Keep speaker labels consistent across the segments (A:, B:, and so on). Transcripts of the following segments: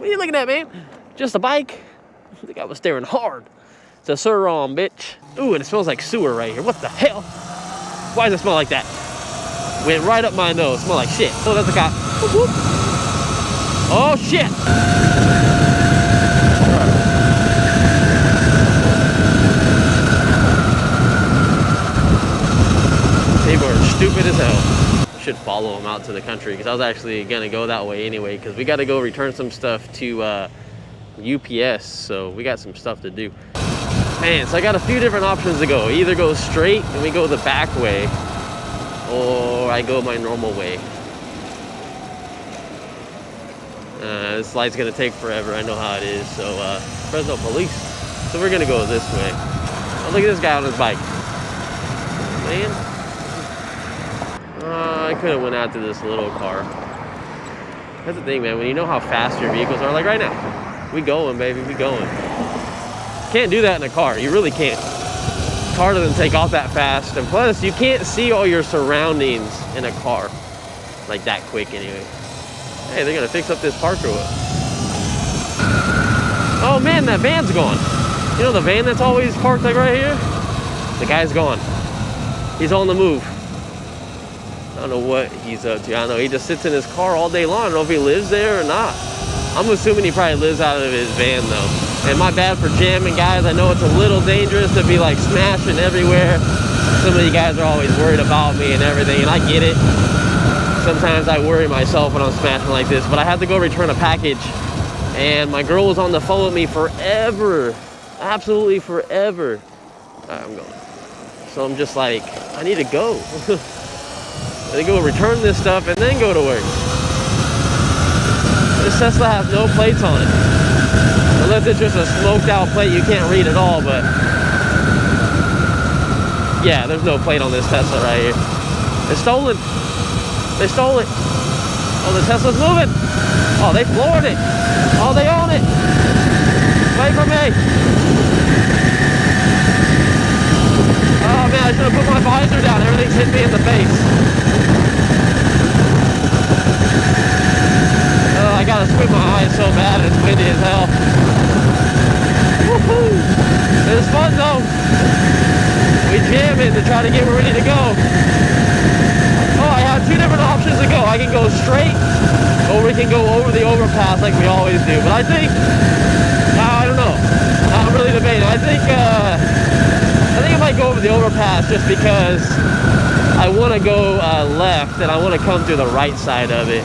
A: What are you looking at, man? Just a bike? I think I was staring hard. It's a Sur Ron, bitch. Ooh, and it smells like sewer right here. What the hell? Why does it smell like that? Went right up my nose. Smell like shit. Oh, that's a cop. Whoop, whoop. Oh, shit. People are stupid as hell. I should follow them out to the country because I was actually gonna go that way anyway because we got to go return some stuff to UPS, so we got some stuff to do. Man, so I got a few different options to go. Either go straight and we go the back way, or I go my normal way. This light's gonna take forever. I know how it is. So Fresno police. So we're gonna go this way. Oh, look at this guy on his bike, man. I could have went out to this little car. That's the thing, man. When you know how fast your vehicles are, like right now, we going, baby, we going. Can't do that in a car. You really can't. Car doesn't take off that fast, and plus, you can't see all your surroundings in a car like that quick, anyway. Hey, they're gonna fix up this park or what? Oh man, that van's gone. You know the van that's always parked like right here? The guy's gone. He's on the move. I don't know what he's up to. I don't know he just sits in his car all day long. I don't know if he lives there or not. I'm assuming he probably lives out of his van though. And my bad for jamming, guys. I know it's a little dangerous to be like smashing everywhere. Some of you guys are always worried about me and everything, and I get it. Sometimes I worry myself when I'm smashing like this, but I had to go return a package, and my girl was on the phone with me forever. Absolutely forever. All right, I'm going. So I'm just like, I need to go. I need to go return this stuff and then go to work. This Tesla has no plates on it. Unless it's just a smoked out plate you can't read at all, but yeah, there's no plate on this Tesla right here. It's stolen. They stole it. Oh, the Tesla's moving. Oh, they floored it. Oh, they own it. Wait for me. Oh man, I should have put my visor down. Everything's hit me in the face. Oh, I gotta squint my eyes so bad. It's windy as hell. Woohoo! It was fun though. We jamming to try to get ready to go. Oh, I have two different options to go. I can go straight, or we can go over the overpass like we always do. But I think, I don't know. I'm really debating. I think I might go over the overpass just because I want to go left and I want to come through the right side of it.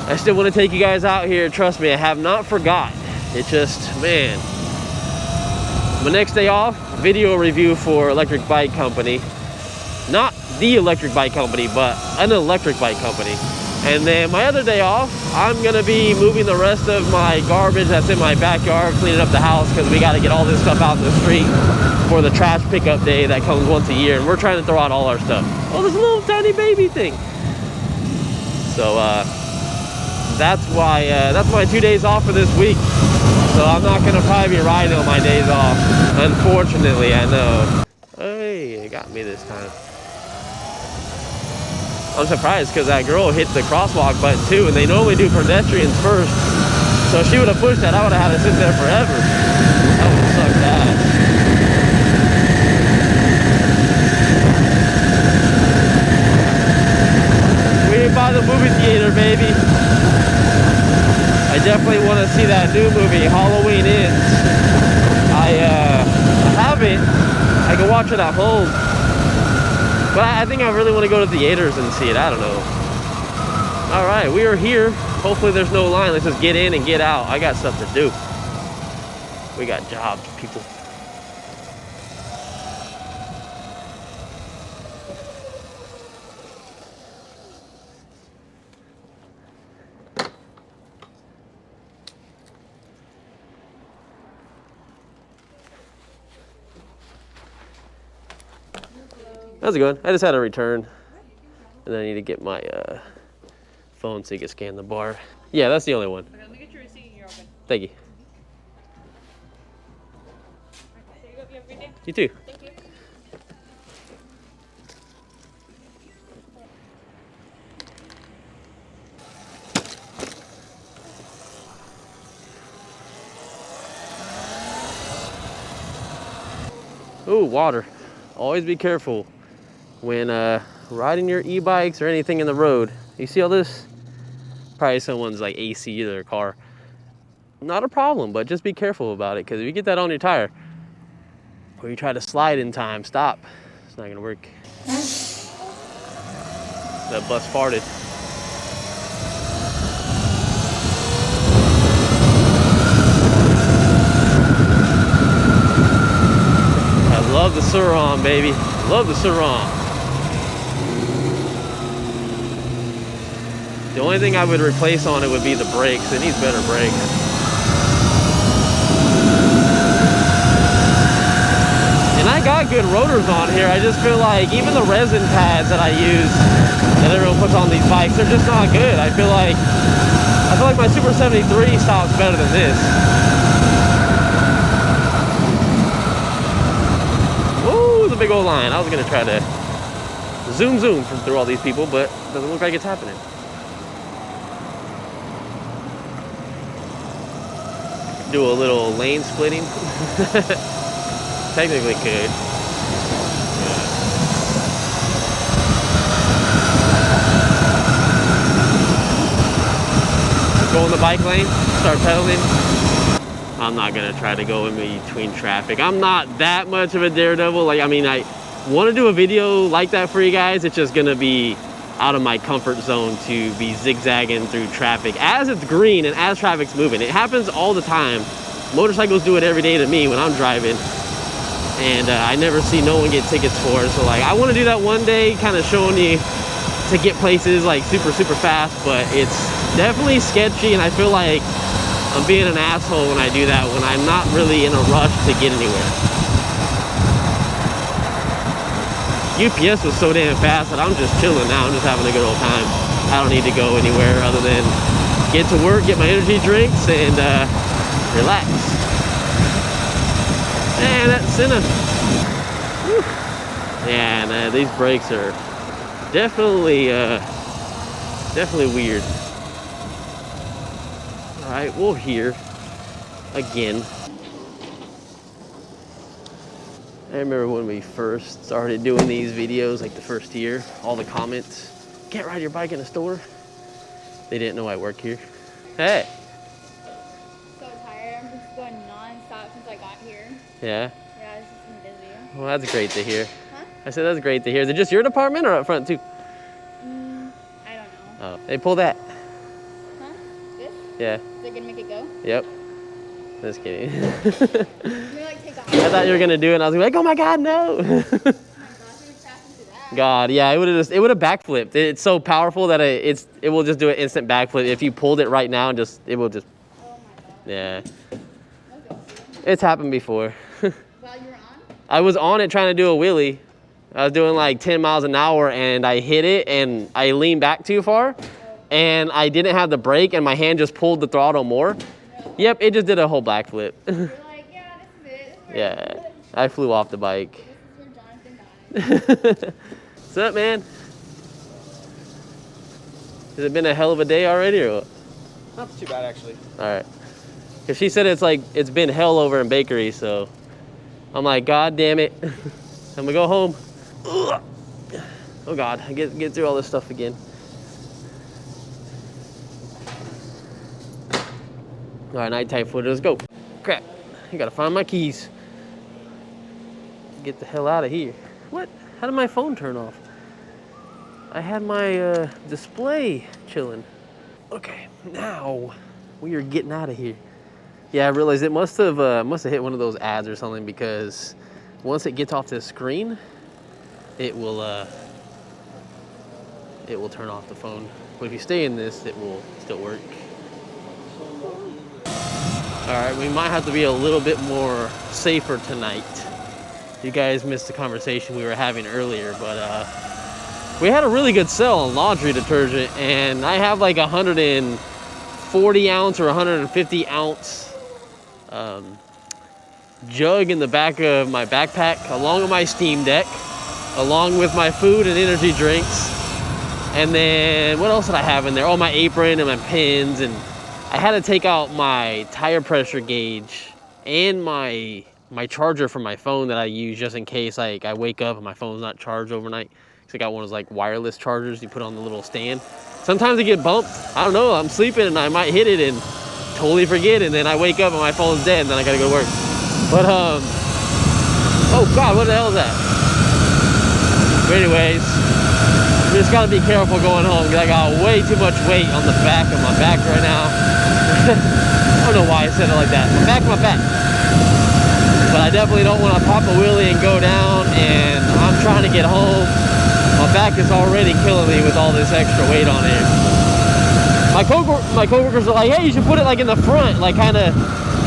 A: I still want to take you guys out here. Trust me, I have not forgot. It just, man. My next day off, video review for electric bike company. Not the electric bike company, but an electric bike company. And then my other day off, I'm gonna be moving the rest of my garbage that's in my backyard, cleaning up the house, because we gotta get all this stuff out in the street for the trash pickup day that comes once a year. And we're trying to throw out all our stuff. Oh, this little tiny baby thing. So that's why, that's my 2 days off for this week. So I'm not gonna probably be riding on my days off. Unfortunately, I know. Hey, it got me this time. I'm surprised because that girl hit the crosswalk button too, and they normally do pedestrians first. So if she would have pushed that, I would have had to sit there forever. That would suck bad. We're by the movie theater, baby. I definitely want to see that new movie, Halloween Ends. I have it. I can watch it at home. But I think I really want to go to theaters and see it. I don't know. All right, we are here. Hopefully there's no line. Let's just get in and get out. I got stuff to do. We got jobs, people. How's it going? I just had a return, and then I need to get my phone so you can scan the bar. Yeah, that's the only one.
B: Okay, let me get your receipt and you're open.
A: Thank you.
B: There you go. You have a good day.
A: You too.
B: Thank you.
A: Ooh, water. Always be careful when riding your e-bikes or anything in the road. You see all this? Probably someone's like AC of their car. Not a problem, but just be careful about it, because if you get that on your tire or you try to slide in time, stop. It's not gonna work. That bus farted. I love the Sur Ron, baby. Love the Sur Ron. The only thing I would replace on it would be the brakes. It needs better brakes. And I got good rotors on here. I just feel like even the resin pads that I use, that everyone puts on these bikes, they're just not good. I feel like my Super 73 stops better than this. Woo, it's a big old line. I was gonna try to zoom from through all these people, but it doesn't look like it's happening. Do a little lane splitting. Technically could. Yeah. Go in the bike lane, start pedaling. I'm not gonna try to go in between traffic. I'm not that much of a daredevil. Like, I mean, I want to do a video like that for you guys. It's just gonna be out of my comfort zone to be zigzagging through traffic as it's green and as traffic's moving. It happens all the time. Motorcycles do it every day to me when I'm driving, and I never see no one get tickets for it. So like, I want to do that one day, kind of showing you to get places like super fast, but it's definitely sketchy, and I feel like I'm being an asshole when I do that, when I'm not really in a rush to get anywhere. UPS was so damn fast that I'm just chilling now. I'm just having a good old time. I don't need to go anywhere other than get to work, get my energy drinks, and relax. Man, that's Senna. Yeah, and these brakes are definitely weird. All right, we're here again. I remember when we first started doing these videos, like the first year, all the comments, can't ride your bike in a store. They didn't know I work here. Hey.
B: So tired. I'm just going non-stop since I got here.
A: Yeah?
B: Yeah, it's just been busy.
A: Well, that's great to hear.
B: Huh?
A: I said that's great to hear. Is it just your department or up front too?
B: I don't know.
A: Oh, hey, pull that.
B: Huh? This?
A: Yeah.
B: Is it gonna make it go?
A: Yep. Just kidding.
B: Maybe like take off.
A: I thought you were gonna do it, and I was like, oh my God, no.
B: Oh my gosh, we were trapped into that.
A: God, yeah, it would have backflipped. It's so powerful that it will just do an instant backflip. If you pulled it right now, it will just.
B: Oh my god.
A: Yeah.
B: That's awesome.
A: It's happened before.
B: While you were on?
A: I was on it trying to do a wheelie. I was doing like 10 miles an hour, and I hit it, and I leaned back too far, and I didn't have the brake, and my hand just pulled the throttle more.
B: No.
A: Yep, it just did a whole backflip.
B: You're like, yeah, this is it.
A: Yeah, I flew off the bike.
B: This is where Jonathan died.
A: What's up, man? Has it been a hell of a day already, or what?
C: Not too bad, actually.
A: All right. Because she said it's been hell over in bakery, so I'm like, God damn it. I'm gonna go home. Ugh. Oh God, I get through all this stuff again. All right, nighttime footage, let's go. Crap, I gotta find my keys. Get the hell out of here. What? How did my phone turn off? I had my display chilling. Okay, now we are getting out of here. Yeah, I realized it must have hit one of those ads or something, because once it gets off the screen, it will turn off the phone. But if you stay in this, it will still work. All right, we might have to be a little bit more safer tonight. You guys missed the conversation we were having earlier, but we had a really good sale on laundry detergent, and I have like 140 ounce or 150 ounce jug in the back of my backpack, along with my Steam Deck, along with my food and energy drinks. And then what else did I have in there? Oh, my apron and my pins, and I had to take out my tire pressure gauge and my my charger for my phone that I use just in case like I wake up and my phone's not charged overnight. So I got one of those like wireless chargers you put on the little stand. Sometimes I get bumped. I don't know, I'm sleeping and I might hit it and totally forget, and then I wake up and my phone's dead and then I gotta go to work. But oh God, what the hell is that? But anyways, we just gotta be careful going home because I got way too much weight on the back of my back right now. I don't know why I said it like that. The back of my back. But I definitely don't want to pop a wheelie and go down, and I'm trying to get home. My back is already killing me with all this extra weight on here. My coworkers are like, hey, you should put it like in the front, like kind of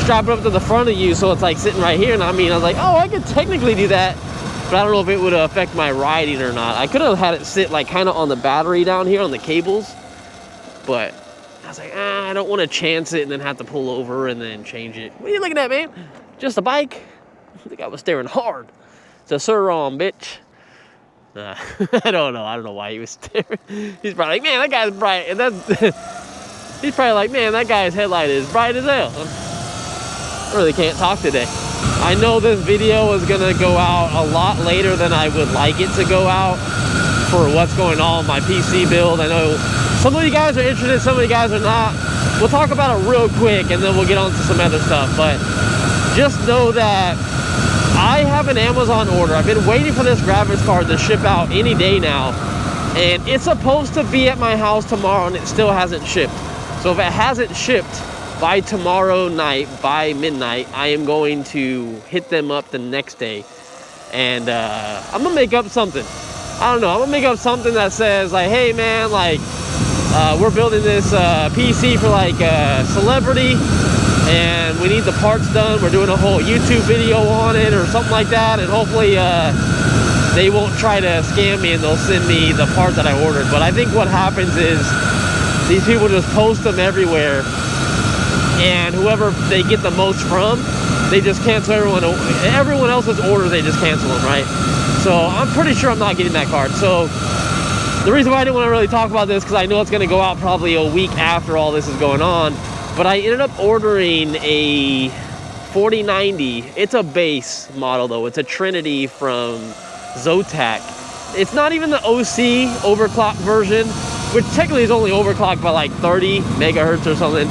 A: strap it up to the front of you so it's like sitting right here. And I mean, I was like, oh, I could technically do that, but I don't know if it would affect my riding or not. I could have had it sit like kind of on the battery down here on the cables, but I was like, I don't want to chance it and then have to pull over and then change it. What are you looking at, man? Just a bike? I think I was staring hard. It's a Sur Ron, bitch. I don't know why he was staring. He's probably like, man, that guy's bright. And that's he's probably like, man, that guy's headlight is bright as hell. I really can't talk today. I know this video is gonna go out a lot later than I would like it to go out for what's going on with my PC build. I know some of you guys are interested, some of you guys are not. We'll talk about it real quick and then we'll get on to some other stuff. But just know that I have an Amazon order. I've been waiting for this graphics card to ship out any day now, and it's supposed to be at my house tomorrow and it still hasn't shipped. So if it hasn't shipped by tomorrow night, by midnight, I am going to hit them up the next day, and I'm gonna make up something. I don't know, I'm gonna make up something that says like, hey man, like we're building this PC for like a celebrity and we need the parts done. We're doing a whole YouTube video on it or something like that, and hopefully they won't try to scam me and they'll send me the part that I ordered. But I think what happens is these people just post them everywhere, and whoever they get the most from, they just cancel everyone else's orders. They just cancel them, right? So I'm pretty sure I'm not getting that card. So the reason why I didn't want to really talk about this, because I know it's going to go out probably a week after all this is going on. But I ended up ordering a 4090. It's a base model though. It's a Trinity from Zotac. It's not even the OC overclock version, which technically is only overclocked by like 30 megahertz or something.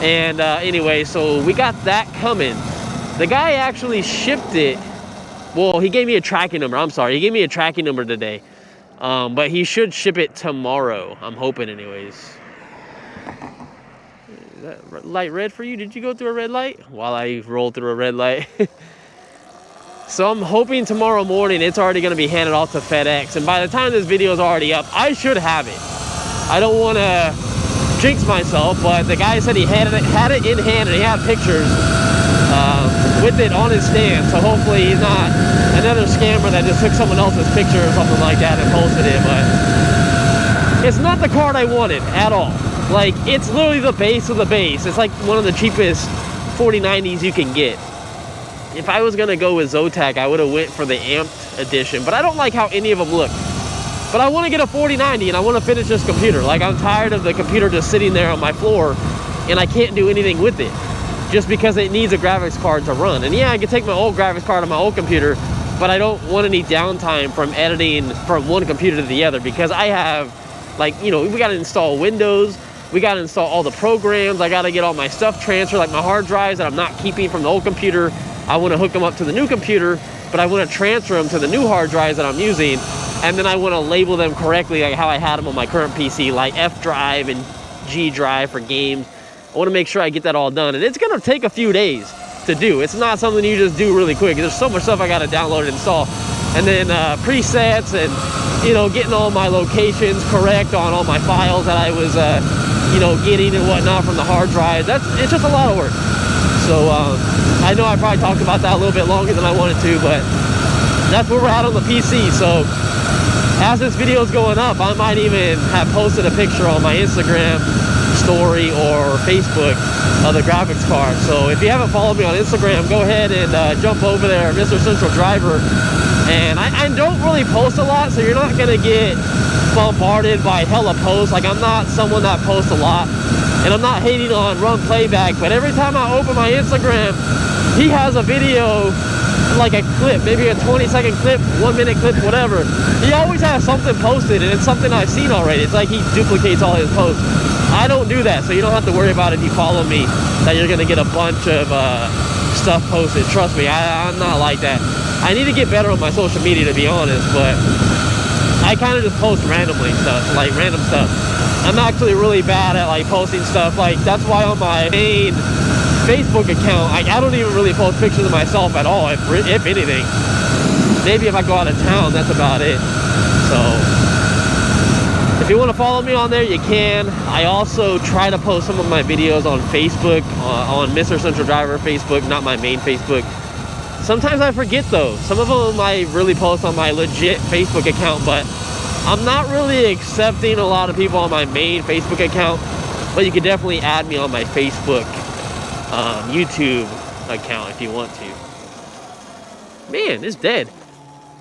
A: And anyway, so we got that coming. The guy actually shipped it. Well, he gave me a tracking number. I'm sorry. He gave me a tracking number today. But he should ship it tomorrow. I'm hoping anyways. Is that light red for you? Did you go through a red light? While I roll through a red light. So I'm hoping tomorrow morning it's already going to be handed off to FedEx. And by the time this video is already up, I should have it. I don't want to jinx myself, but the guy said he had it in hand and he had pictures with it on his stand. So hopefully he's not another scammer that just took someone else's picture or something like that and posted it. But it's not the card I wanted at all. Like, it's literally the base of the base. It's like one of the cheapest 4090s you can get. If I was gonna go with Zotac, I would have went for the amped edition, but I don't like how any of them look. But I want to get a 4090 and I want to finish this computer. Like, I'm tired of the computer just sitting there on my floor and I can't do anything with it just because it needs a graphics card to run. And yeah, I can take my old graphics card on my old computer, but I don't want any downtime from editing from one computer to the other, because I have, like, you know, we got to install Windows, we got to install all the programs, I got to get all my stuff transferred, like my hard drives that I'm not keeping from the old computer. I want to hook them up to the new computer, but I want to transfer them to the new hard drives that I'm using, and then I want to label them correctly, like how I had them on my current PC, like F drive and G drive for games. I want to make sure I get that all done, and it's going to take a few days to do. It's not something you just do really quick. There's so much stuff I got to download and install, and then presets, and, you know, getting all my locations correct on all my files that I was, you know, getting and whatnot from the hard drive. It's just a lot of work. So I know I probably talked about that a little bit longer than I wanted to, but that's where we're at on the PC. So as this video is going up, I might even have posted a picture on my Instagram story or Facebook of the graphics card. So if you haven't followed me on Instagram, go ahead and jump over there, MrCentralDriver. And I don't really post a lot, so you're not gonna get bombarded by hella posts. Like, I'm not someone that posts a lot, and I'm not hating on Run Playback, but every time I open my Instagram, he has a video, like a clip, maybe a 20-second clip, 1-minute clip, whatever. He always has something posted, and it's something I've seen already. It's like he duplicates all his posts. I don't do that, so you don't have to worry about it if you follow me, that you're gonna get a bunch of stuff posted. Trust me, I'm not like that. I need to get better on my social media, to be honest, but I kind of just post randomly stuff, like random stuff. I'm actually really bad at like posting stuff. Like, that's why on my main Facebook account, I don't even really post pictures of myself at all, if anything. Maybe if I go out of town, that's about it. So if you want to follow me on there, you can. I also try to post some of my videos on Facebook, on MrCentralDriver Facebook, not my main Facebook. Sometimes I forget though. Some of them I really post on my legit Facebook account, but I'm not really accepting a lot of people on my main Facebook account. But you can definitely add me on my Facebook, YouTube account if you want to. Man, it's dead.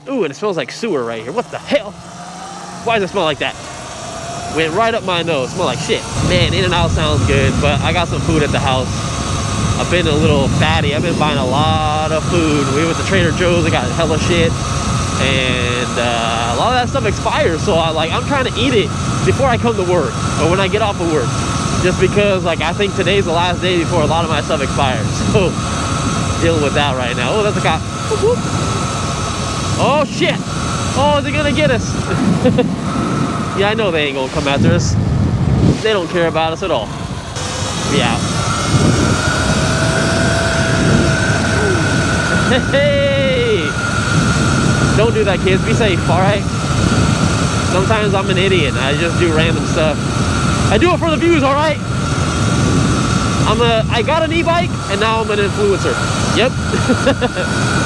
A: Ooh, and it smells like sewer right here. What the hell? Why does it smell like that? Went right up my nose. Smell like shit. Man, In-N-Out sounds good, but I got some food at the house. I've been a little fatty. I've been buying a lot of food. We went to Trader Joe's. I got hella shit, and a lot of that stuff expires. So I'm trying to eat it before I come to work or when I get off of work, just because like I think today's the last day before a lot of my stuff expires. So dealing with that right now. Oh, that's a cop. Whoop, whoop. Oh shit! Oh, is he gonna get us? Yeah, I know they ain't gonna come after us. They don't care about us at all. Yeah. Hey! Don't do that, kids. Be safe, alright? Sometimes I'm an idiot. I just do random stuff. I do it for the views, alright? I got an e-bike, and now I'm an influencer. Yep.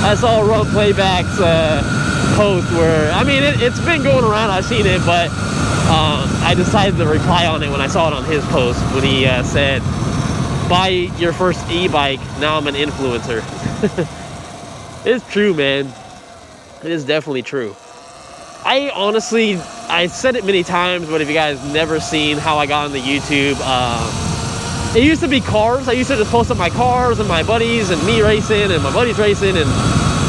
A: I saw Ron Playback's post where, I mean, it's been going around. I've seen it, but I decided to reply on it when I saw it on his post when he said, buy your first e-bike, now I'm an influencer. It's true, man. It is definitely true. I said it many times, but if you guys never seen how I got into YouTube, it used to be cars. I used to just post up my cars and my buddies and me racing and my buddies racing, and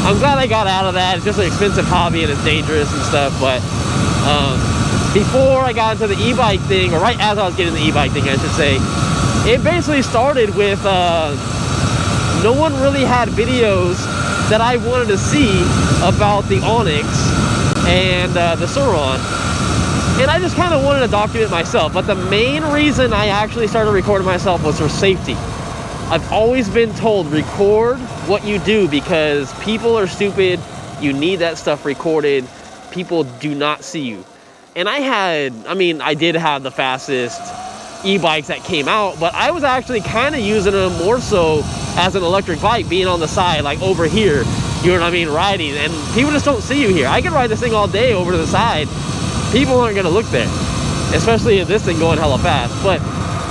A: I'm glad I got out of that. It's just an expensive hobby and it's dangerous and stuff, but before I got into the e-bike thing, or right as I was getting the e-bike thing, I should say, it basically started with no one really had videos that I wanted to see about the Onyx and the Sur Ron, and I just kind of wanted to document myself. But the main reason I actually started recording myself was for safety. I've always been told, record what you do, because people are stupid. You need that stuff recorded. People do not see you. And I did have the fastest e-bikes that came out, but I was actually kind of using them more so as an electric bike, being on the side, like over here, you know what I mean, riding. And people just don't see you here. I could ride this thing all day over to the side. People aren't gonna look there, especially if this thing going hella fast. But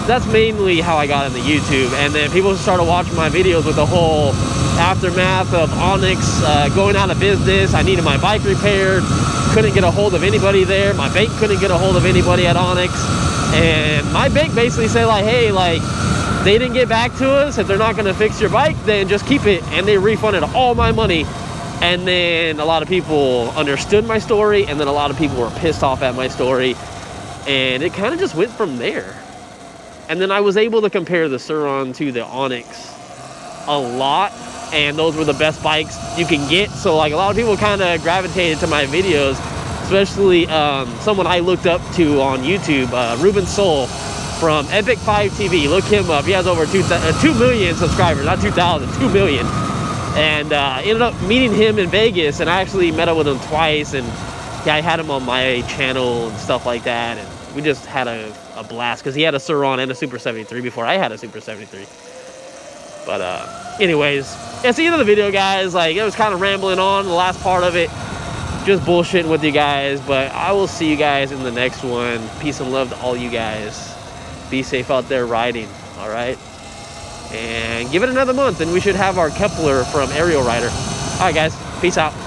A: that's mainly how I got into YouTube. And then people started watching my videos with the whole aftermath of Onyx going out of business. I needed my bike repaired, couldn't get a hold of anybody there. My bank couldn't get a hold of anybody at Onyx, and my bank basically said like, hey, like, they didn't get back to us. If they're not going to fix your bike, then just keep it. And they refunded all my money. And then a lot of people understood my story, and then a lot of people were pissed off at my story, and it kind of just went from there. And then I was able to compare the Sur Ron to the Onyx a lot, and those were the best bikes you can get. So like a lot of people kind of gravitated to my videos, especially someone I looked up to on YouTube, Ruben Soul from Epic 5 TV. Look him up. He has over 2 million subscribers, not 2,000, 2 million. And ended up meeting him in Vegas, and I actually met up with him twice, and yeah, I had him on my channel and stuff like that, and we just had a blast, because he had a Sur Ron and a Super 73 before I had a Super 73. But anyways, that's the end of the video, guys. Like, it was kind of rambling on the last part of it, just bullshitting with you guys, but I will see you guys in the next one. Peace and love to all you guys. Be safe out there riding, all right? And give it another month, and we should have our Kepler from Aerial Rider. All right, guys, peace out.